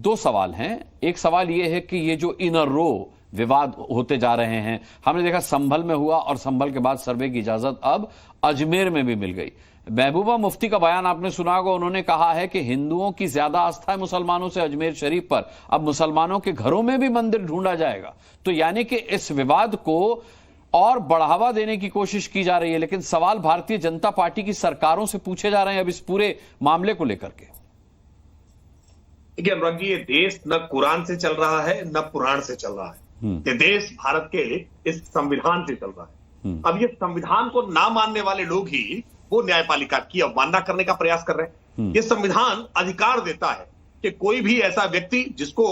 दो सवाल हैं। एक सवाल यह है कि ये जो इनर रो विवाद होते जा रहे हैं, हमने देखा संभल में हुआ और संभल के बाद सर्वे की इजाजत अब अजमेर में भी मिल गई। महबूबा मुफ्ती का बयान आपने सुना होगा, उन्होंने कहा है कि हिंदुओं की ज्यादा आस्था है मुसलमानों से अजमेर शरीफ पर, अब मुसलमानों के घरों में भी मंदिर ढूंढा जाएगा। तो यानी कि इस विवाद को और बढ़ावा देने की कोशिश की जा रही है। लेकिन सवाल भारतीय जनता पार्टी की सरकारों से पूछे जा रहे हैं अब इस पूरे मामले को लेकर के। देखिए अनुराग जी, ये देश न कुरान से चल रहा है न पुराण से चल रहा है। ये देश भारत के इस संविधान से चल रहा है। अब ये संविधान को ना मानने वाले लोग ही वो न्यायपालिका की अवमानना करने का प्रयास कर रहे हैं। ये संविधान अधिकार देता है कि कोई भी ऐसा व्यक्ति जिसको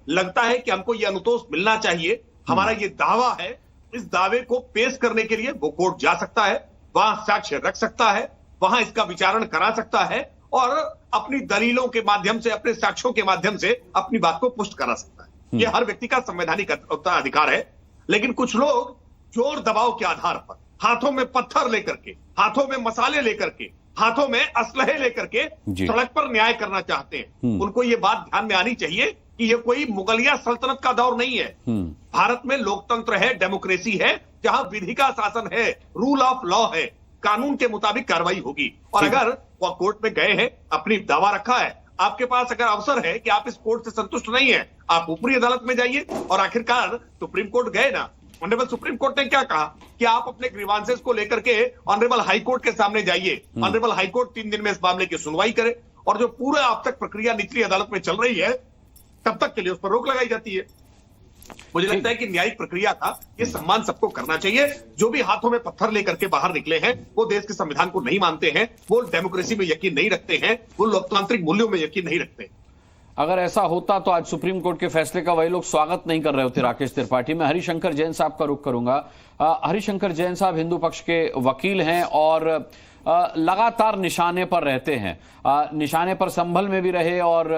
लगता है कि हमको ये अनुतोष मिलना चाहिए, हमारा ये दावा है, इस दावे को पेश करने के लिए वो कोर्ट जा सकता है, वहां साक्ष्य रख सकता है, वहां इसका विचारण करा सकता है और अपनी दलीलों के माध्यम से, अपने साक्ष्यों के माध्यम से अपनी बात को पुष्ट करा सकता है। ये हर व्यक्ति का संवैधानिक अधिकार है। लेकिन कुछ लोग जोर दबाव के आधार पर हाथों में पत्थर लेकर के, हाथों में मसाले लेकर के, हाथों में असलहे लेकर के सड़क पर न्याय करना चाहते हैं। उनको ये बात ध्यान में आनी चाहिए कि ये कोई मुगलिया सल्तनत का दौर नहीं है। भारत में लोकतंत्र है, डेमोक्रेसी है, जहां विधि का शासन है, रूल ऑफ लॉ है, कानून के मुताबिक कार्रवाई होगी। और अगर वह कोर्ट में गए हैं, अपनी दावा रखा है, आपके पास अगर अवसर है कि आप इस कोर्ट से संतुष्ट नहीं है, आप ऊपरी अदालत में जाइए। और आखिरकार सुप्रीम कोर्ट गए ना, ऑनरेबल सुप्रीम कोर्ट ने क्या कहा कि आप अपने ग्रीवांसेस को लेकर के ऑनरेबल हाई कोर्ट के सामने जाइए। ऑनरेबल हाई कोर्ट 3 दिन में इस मामले की सुनवाई करे और जो पूरा अब तक प्रक्रिया निचली अदालत में चल रही है तब तक के लिए उस पर रोक लगाई जाती है। मुझे लगता है कि न्यायिक प्रक्रिया का ये सम्मान सबको करना चाहिए। जो भी हाथों में पत्थर लेकर के बाहर निकले हैं वो देश के संविधान को नहीं मानते हैं, वो डेमोक्रेसी में यकीन नहीं रखते हैं, वो लोकतांत्रिक मूल्यों में यकीन नहीं रखते। अगर ऐसा होता तो आज सुप्रीम कोर्ट के फैसले का वही लोग स्वागत नहीं कर रहे होते। राकेश त्रिपाठी, मैं हरिशंकर जैन साहब का रुख करूंगा। हरिशंकर जैन साहब हिंदू पक्ष के वकील हैं और लगातार निशाने पर रहते हैं। निशाने पर संभल में भी रहे और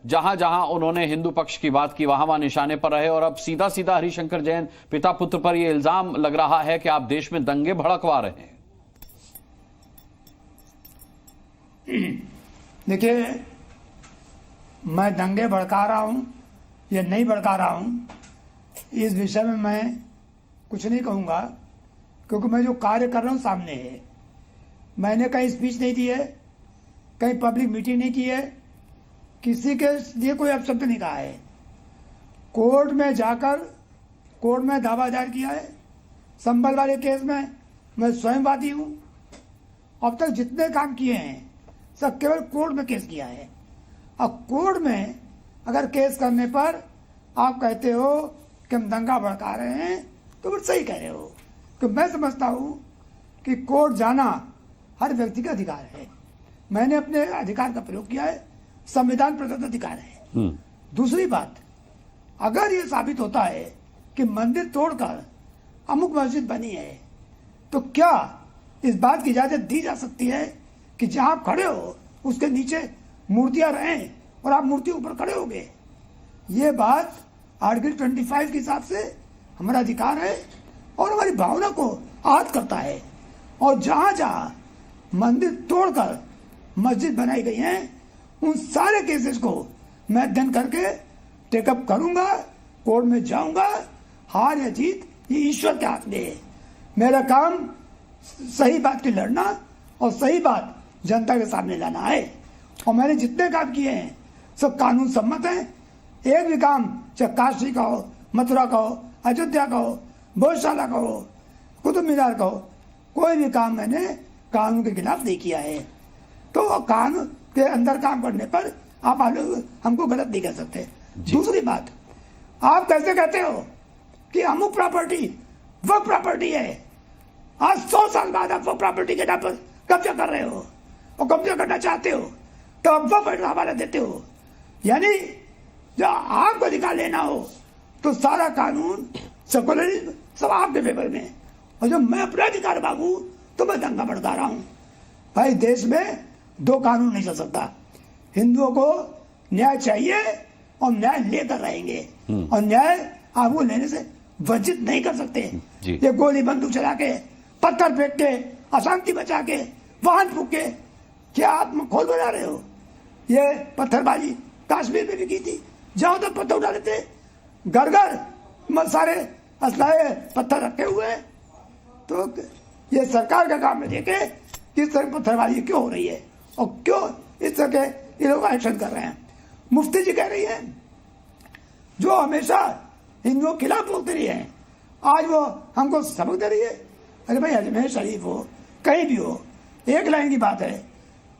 जहां जहां उन्होंने हिंदू पक्ष की बात की वहां वहां निशाने पर रहे। और अब सीधा सीधा हरिशंकर जैन पिता पुत्र पर यह इल्जाम लग रहा है कि आप देश में दंगे भड़कवा रहे हैं। देखिए, मैं दंगे भड़का रहा हूं या नहीं भड़का रहा हूं, इस विषय में मैं कुछ नहीं कहूंगा, क्योंकि मैं जो कार्य कर रहा हूं सामने है। मैंने कहीं स्पीच नहीं दी है, कहीं पब्लिक मीटिंग नहीं की है, किसी के लिए कोई अपशब्द नहीं कहा है। कोर्ट में जाकर कोर्ट में दावा दायर किया है। संभल वाले केस में मैं स्वयं वादी हूं। अब तक जितने काम किए हैं सब केवल कोर्ट में केस किया है। अब कोर्ट में अगर केस करने पर आप कहते हो कि हम दंगा भड़का रहे हैं तो फिर सही कह रहे हो। तो मैं समझता हूं कि कोर्ट जाना हर व्यक्ति का अधिकार है। मैंने अपने अधिकार का प्रयोग किया है, संविधान प्रदत्त अधिकार है। दूसरी बात, अगर ये साबित होता है कि मंदिर तोड़कर अमुक मस्जिद बनी है तो क्या इस बात की इजाजत दी जा सकती है कि जहां आप खड़े हो उसके नीचे मूर्तियां रहें और आप मूर्ति ऊपर खड़े होगे? ये बात आर्टिकल 25 के हिसाब से हमारा अधिकार है और हमारी भावना को आहत करता है। और जहां जहां मंदिर तोड़कर मस्जिद बनाई गई है उन सारे केसेस को मैं अध्ययन करके टेकअप करूंगा, कोर्ट में जाऊंगा। हार या जीत ये ईश्वर के हाथ में है। मेरा काम सही बात की लड़ना और सही बात जनता के सामने लाना है। और मैंने जितने काम किए हैं सब कानून सम्मत हैं। एक भी काम, चाहे काशी का हो, मथुरा का हो, अयोध्या का हो, भोजशाला का हो, कुतुब मीनार का हो, कोई भी काम मैंने कानून के खिलाफ नहीं किया है। तो कानून के अंदर काम करने पर आप हमको गलत नहीं कह सकते। दूसरी बात, आप कैसे कहते हो कि अमुक प्रॉपर्टी वो प्रॉपर्टी है, आज 100 साल बाद आप वो प्रॉपर्टी के नाम पर कब्जा कर रहे हो और कब्जा करना चाहते हो तो अब वो पर हवाला देते हो। यानी जब आपको अधिकार लेना हो तो सारा कानून सेकुलरिज्म सब आपके फेवर में, और जब मैं अपना अधिकार मांगू तो मैं दंगा भड़का रहा हूं। भाई, देश में दो कानून नहीं चल सकता। हिंदुओं को न्याय चाहिए और न्याय लेकर रहेंगे और न्याय आपको लेने से वंचित नहीं कर सकते। ये गोली बंदूक चला के, पत्थर फेंक के, अशांति बचा के, वाहन फूक के क्या आप खोल बना रहे हो? ये पत्थरबाजी कश्मीर में भी की थी, जाओ तो पत्थर उठा लेते, घर घर सारे असलाहे पत्थर रखे हुए हैं। तो ये सरकार का काम है देखे किस तरह पत्थरबाजी क्यों हो रही है और क्यों इस तरह के ये लोग एक्शन कर रहे हैं। मुफ्ती जी कह रही है जो हमेशा हिंदुओं के खिलाफ बोलते रही है, आज वो हमको सबक दे रही है। अरे भाई अजमेर शरीफ हो कहीं भी हो, एक लाइन की बात है,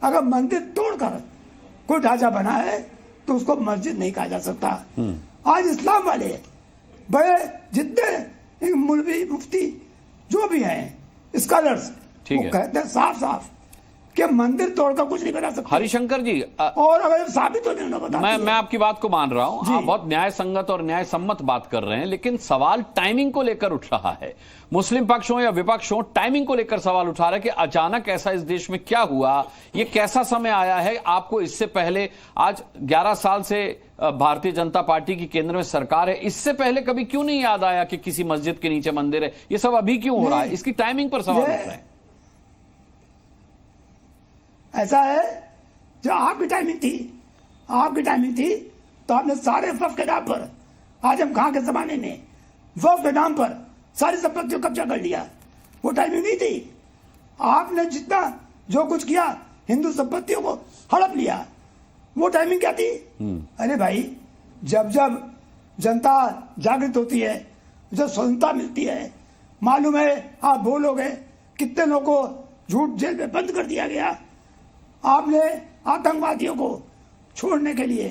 अगर मंदिर तोड़कर कोई ढांचा बना है तो उसको मस्जिद नहीं कहा जा सकता। आज इस्लाम वाले बड़े जितने मौलवी मुफ्ती जो भी हैं स्कॉलर्स वो कहते हैं साफ साफ कि मंदिर तोड़कर कुछ नहीं बना सकते। हरिशंकर जी और अगर साबित होने उन्होंने बता मैं आपकी बात को मान रहा हूं, आप बहुत न्याय संगत और न्याय सम्मत बात कर रहे हैं, लेकिन सवाल टाइमिंग को लेकर उठ रहा है। मुस्लिम पक्ष हो या विपक्ष हो, टाइमिंग को लेकर सवाल उठा रहा है कि अचानक ऐसा इस देश में क्या हुआ, ये कैसा समय आया है। आपको इससे पहले आज 11 साल से भारतीय जनता पार्टी की केंद्र में सरकार है, इससे पहले कभी क्यों नहीं याद आया कि किसी मस्जिद के नीचे मंदिर है? ये सब अभी क्यों हो रहा है? इसकी टाइमिंग पर सवाल उठ रहा है। ऐसा है जो आपकी टाइमिंग थी तो आपने सारे वक्फ के नाम पर, आजम खां के जमाने में वक्फ के नाम पर सारी संपत्तियों कब्जा कर लिया। वो टाइमिंग नहीं थी। आपने जितना जो कुछ किया हिंदू संपत्तियों को हड़प लिया, वो टाइमिंग क्या थी? अरे भाई जब जब जनता जागृत होती है, जब स्वतंत्रता मिलती है, मालूम है आप बोलोगे कितने लोगों को झूठ जेल में बंद कर दिया गया। आपने आतंकवादियों को छोड़ने के लिए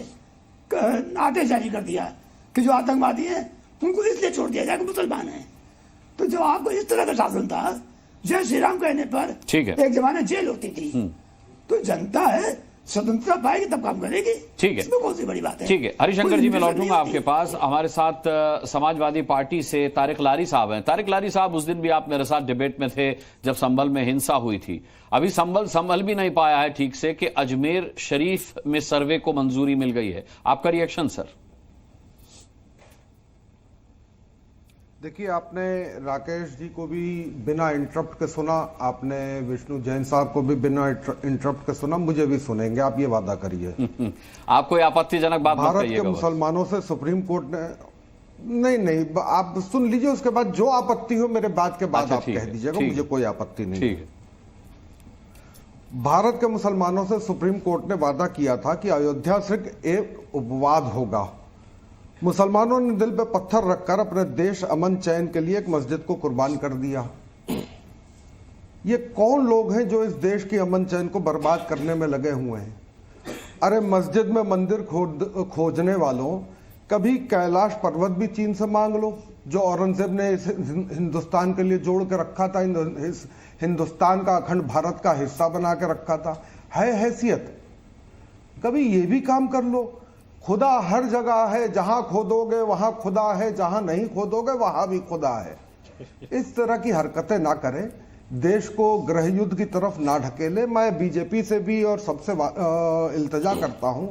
आदेश जारी कर दिया कि जो आतंकवादी हैं उनको इसलिए छोड़ दिया जाए कि मुसलमान हैं। तो जो आपको इस तरह का शासन था, जय श्री राम कहने पर एक जमाने जेल होती थी। तो जनता है स्वतंत्रता पाएगी तब काम करेगी। ठीक है, इसमें कौन सी बड़ी बात है। ठीक है हरिशंकर जी, मैं लौटूंगा आपके पास। हमारे साथ समाजवादी पार्टी से तारिक लारी साहब हैं। तारिक लारी साहब, उस दिन भी आप मेरे साथ डिबेट में थे जब संभल में हिंसा हुई थी। अभी संभल भी नहीं पाया है ठीक से कि अजमेर शरीफ में सर्वे को मंजूरी मिल गई है। आपका रिएक्शन सर? देखिए, आपने राकेश जी को भी बिना इंटरप्ट के सुना, आपने विष्णु जैन साहब को भी बिना इंटरप्ट के सुना, मुझे भी सुनेंगे, आप ये वादा करिए। आप कोई आपत्तिजनक बात मत कहिएगा। भारत के मुसलमानों से सुप्रीम कोर्ट ने नहीं, आप सुन लीजिए, उसके बाद जो आपत्ति हो मेरे बात के बाद आप कह दीजिएगा, मुझे कोई आपत्ति नहीं है। भारत के मुसलमानों से सुप्रीम कोर्ट ने वादा किया था कि अयोध्या सिर्फ एक उपवाद होगा। मुसलमानों ने दिल पे पत्थर रखकर अपने देश अमन चैन के लिए एक मस्जिद को कुर्बान कर दिया। ये कौन लोग हैं जो इस देश की अमन चैन को बर्बाद करने में लगे हुए हैं? अरे मस्जिद में मंदिर खोजने वालों, कभी कैलाश पर्वत भी चीन से मांग लो, जो औरंगजेब ने इस हिंदुस्तान के लिए जोड़ के रखा था, हिंदुस्तान का अखंड भारत का हिस्सा बना के रखा था, है हैसियत। कभी ये भी काम कर लो। खुदा हर जगह है, जहां खोदोगे वहां खुदा है, जहां नहीं खोदोगे वहां भी खुदा है। इस तरह की हरकतें ना करें, देश को गृह युद्ध की तरफ ना ढकेले। मैं बीजेपी से भी और सबसे इल्तजा करता हूं,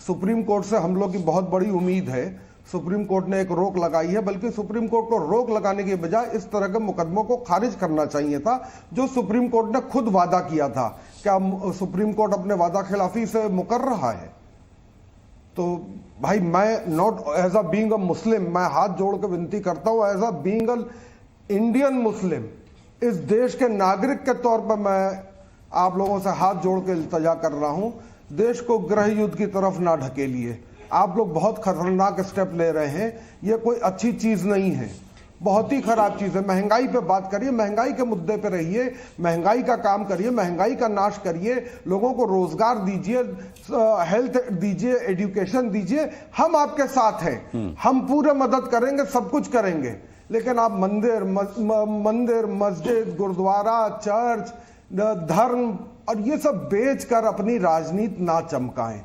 सुप्रीम कोर्ट से हम लोग की बहुत बड़ी उम्मीद है। सुप्रीम कोर्ट ने एक रोक लगाई है, बल्कि सुप्रीम कोर्ट को रोक लगाने के बजाय इस तरह के मुकदमों को खारिज करना चाहिए था, जो सुप्रीम कोर्ट ने खुद वादा किया था। क्या सुप्रीम कोर्ट अपने वादा खिलाफी से मुकर रहा है? तो भाई, मैं not as a being a Muslim, मैं हाथ जोड़ के विनती करता हूं, as a being a Indian Muslim, इस देश के नागरिक के तौर पर मैं आप लोगों से हाथ जोड़ के इल्तजा कर रहा हूं, देश को गृह युद्ध की तरफ ना ढकेलिए। आप लोग बहुत खतरनाक स्टेप ले रहे हैं, ये कोई अच्छी चीज नहीं है, बहुत ही खराब चीज है। महंगाई पे बात करिए, महंगाई के मुद्दे पे रहिए, महंगाई का काम करिए, महंगाई का नाश करिए, लोगों को रोजगार दीजिए, हेल्थ दीजिए, एजुकेशन दीजिए। हम आपके साथ हैं, हम पूरे मदद करेंगे, सब कुछ करेंगे। लेकिन आप मंदिर, मस्जिद, गुरुद्वारा, चर्च, धर्म और ये सब बेचकर अपनी राजनीति ना चमकाएं।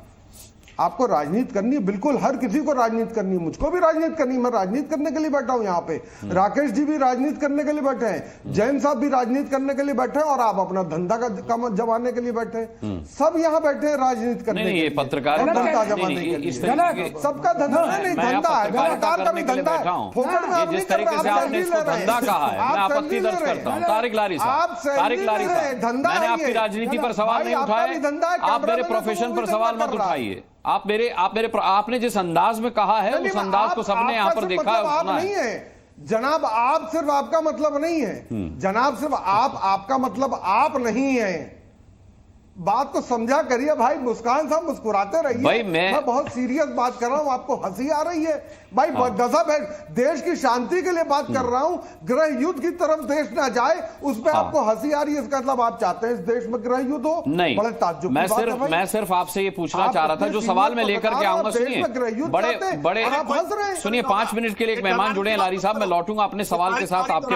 आपको राजनीति करनी है, बिल्कुल हर किसी को राजनीति करनी है, मुझको भी राजनीति करनी है, मैं राजनीति करने के लिए बैठा हूं यहाँ पे, राकेश जी भी राजनीति करने के लिए बैठे हैं, जैन साहब भी राजनीति करने के लिए बैठे हैं, और आप अपना धंधा का जमाने के लिए बैठे हैं। सब यहाँ बैठे हैं राजनीति करने के लिए, पत्रकार धंधा जमाने के लिए। सबका धंधा नहीं, धंधा है, पत्रकार का भी धंधा है। फोकट में जिस तरीके से आपने इसको धंधा कहा है, मैं आपत्ति दर्ज करता हूं। तारिक लारी साहब, मैंने आपकी राजनीति पर सवाल नहीं उठाया, आप मेरे प्रोफेशन पर सवाल मत उठाइए। आपने जिस अंदाज में कहा है उस अंदाज को सबने यहां पर देखा है, आप सुना नहीं है। है जनाब, आप सिर्फ आपका मतलब नहीं है जनाब, सिर्फ आपका मतलब आप नहीं है। बात को समझा करिए भाई। मुस्कान साहब मुस्कुराते रहिए भाई, मैं बहुत सीरियस बात कर रहा हूं, आपको हंसी आ रही है भाई। गजब है, देश की शांति के लिए बात कर रहा हूं। गृह युद्ध की तरफ देश ना जाए उस पर आपको हंसी आ रही है, इसका मतलब आप चाहते हैं इस देश में गृह युद्ध हो? नहीं, बड़े ताज्जुब की बात है भाई। मैं सिर्फ आपसे ये पूछना चाह रहा था, जो सवाल मैं लेकर के आऊंगा, सुनिए बड़े आप हंस रहे हैं। सुनिए 5 मिनट के लिए एक मेहमान जुड़े हैं लारी साहब, मैं लौटूंगा अपने सवाल के साथ आपके